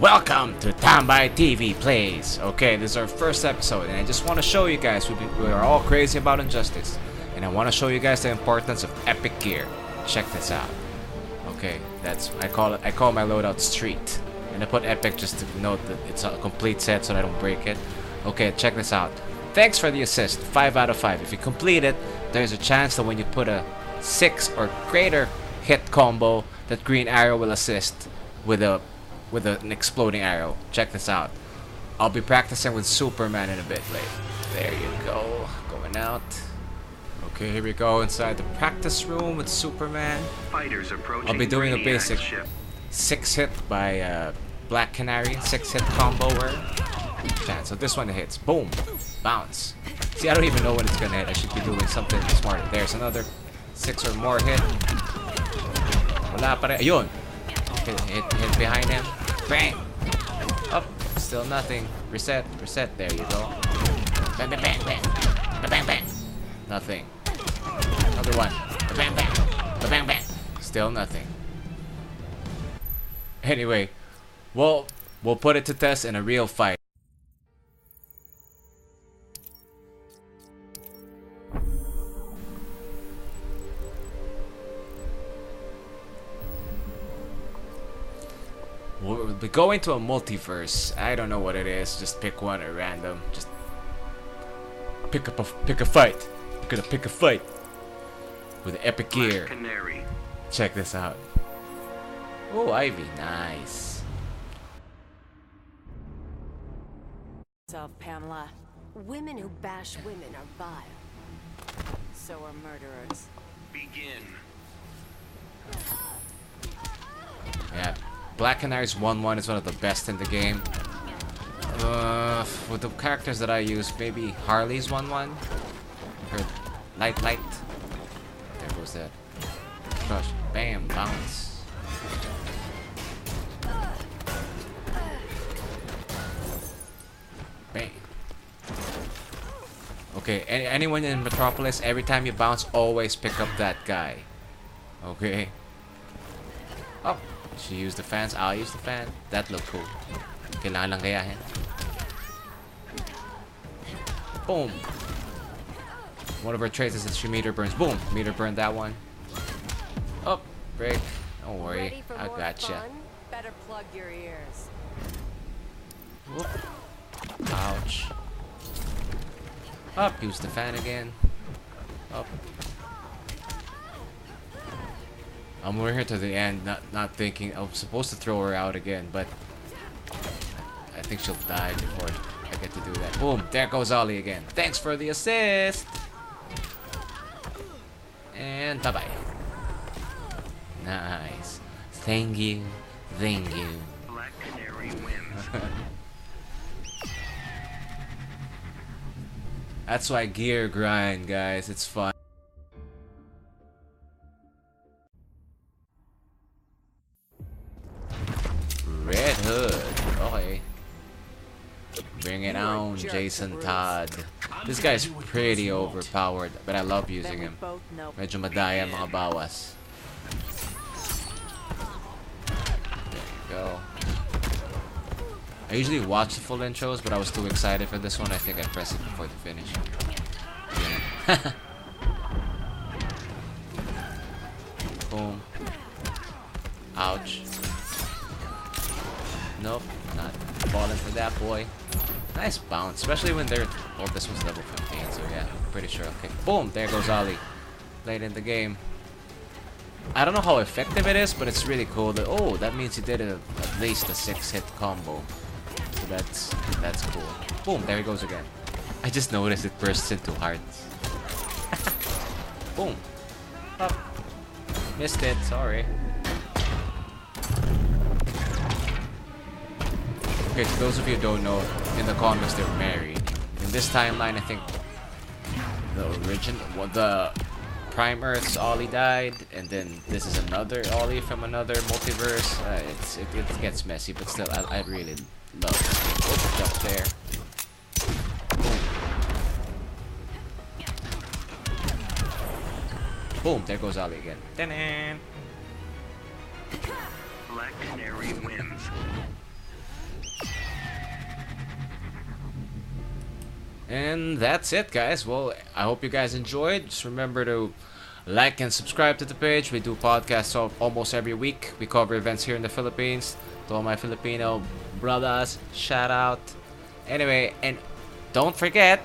Welcome to TAMBAY TV Plays. Okay, this is our first episode, and I just want to show you guys we are all crazy about injustice, and I want to show you guys the importance of epic gear. Check this out. Okay, I call my loadout street, and I put epic just to note that it's a complete set so that I don't break it. Okay, check this out. Thanks for the assist. 5 out of 5. If you complete it, there's a chance that when you put a 6 or greater hit combo, that green arrow will assist with an exploding arrow. Check this out. I'll be practicing with Superman in a bit. There you go. Going out. Okay, here we go inside the practice room with Superman. I'll be doing a basic 6 hit by Black Canary, 6 hit combo word. So this one hits. Boom. Bounce. See, I don't even know when it's gonna hit. I should be doing something smarter. There's another 6 or more hit. Wala pa rin. Ayun. Hit behind him. Bang! Up. Still nothing. Reset. There you go. Bang, bang, bang, bang. Bang, bang. Nothing. Another one. Bang, bang. Bang, bang. Still nothing. Anyway, we'll put it to test in a real fight. We'll be going to a multiverse. I don't know what it is. Just pick one at random. Just pick a fight. We're gonna pick a fight with epic gear. Black Canary. Check this out. Oh, Ivy, nice. Pamela. Women who bash women are vile. So are murderers. Begin. Yeah. Black Canary's 1-1 is one of the best in the game. With the characters that I use, maybe Harley's 1-1. Or Light. There goes that. Crush. Bam. Bounce. Bam. Okay, anyone in Metropolis, every time you bounce, always pick up that guy. Okay. Oh. She used the fans. I'll use the fan. That looked cool. Kailangan lang gayahin. Boom. One of her traits is that she meter burns. Boom. Meter burned that one. Up. Break. Don't worry. I gotcha. Better plug your ears. Whoop. Ouch. Up. Use the fan again. Up. I'm here to the end, not thinking. I'm supposed to throw her out again, but I think she'll die before I get to do that. Boom! There goes Ollie again. Thanks for the assist! And bye-bye. Nice. Thank you. Black Canary wins. That's why gear grind, guys. It's fun. Red Hood. Okay. Bring it on, Jason Todd. This guy's pretty overpowered, but I love using him. Medyo madaya mga bawas. There you go. I usually watch the full intros, but I was too excited for this one. I think I pressed it before the finish. Yeah. Boom. Ouch. Nope, not falling for that boy. Nice bounce, especially when they're... Oh, this was level 15, so yeah, pretty sure. Okay, boom, there goes Ollie. Late in the game. I don't know how effective it is, but it's really cool. Oh, that means he did at least a 6-hit combo. So that's cool. Boom, there he goes again. I just noticed it bursts into hearts. Boom. Up. Missed it, sorry. Okay, to those of you who don't know, in the comics they're married. In this timeline, I think the Prime Earth's Ollie died, and then this is another Ollie from another multiverse. It gets messy, but still, I really love it. Oh, jump there. Boom, there goes Ollie again. Ta-da! Canary wins. And that's it, guys. Well, I hope you guys enjoyed. Just remember to like and subscribe to the page. We do podcasts almost every week. We cover events here in the Philippines. To all my Filipino brothers, shout out. Anyway, and don't forget,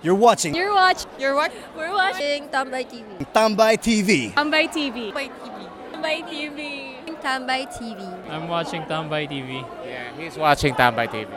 You're watching We're watching Tambay TV. Tambay TV. Tambay TV. Tambay TV. Tambay TV. I'm watching Tambay TV. yeah, he's watching Tambay TV.